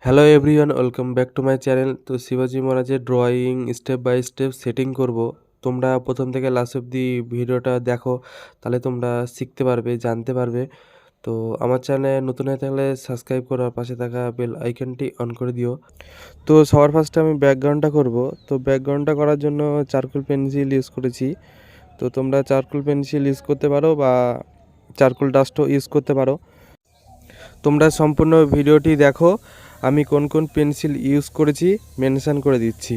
Hello everyone, welcome back to my channel. তো শিবাজি মহারাজের drawing step by step setting করব। তোমরা প্রথম থেকে লাস্ট অবধি ভিডিওটা দেখো, তাহলে তোমরা শিখতে পারবে, জানতে পারবে। তো আমার চ্যানেলে নতুন হয়ে থাকলে সাবস্ক্রাইব করো আর পাশে থাকা বেল আইকনটি অন করে দিও। তো সবার ফার্স্টে আমি ব্যাকগ্রাউন্ডটা করব। তো ব্যাকগ্রাউন্ডটা করার জন্য চারকোল পেন্সিল ইউজ করেছি। তো তোমরা চারকোল পেন্সিল ইউজ করতে পারো বা চারকোল ডাস্টও ইউজ করতে পারো। তোমরা সম্পূর্ণ ভিডিওটি দেখো, আমি কোন কোন পেন্সিল ইউজ করেছি মেনশন করে দিচ্ছি।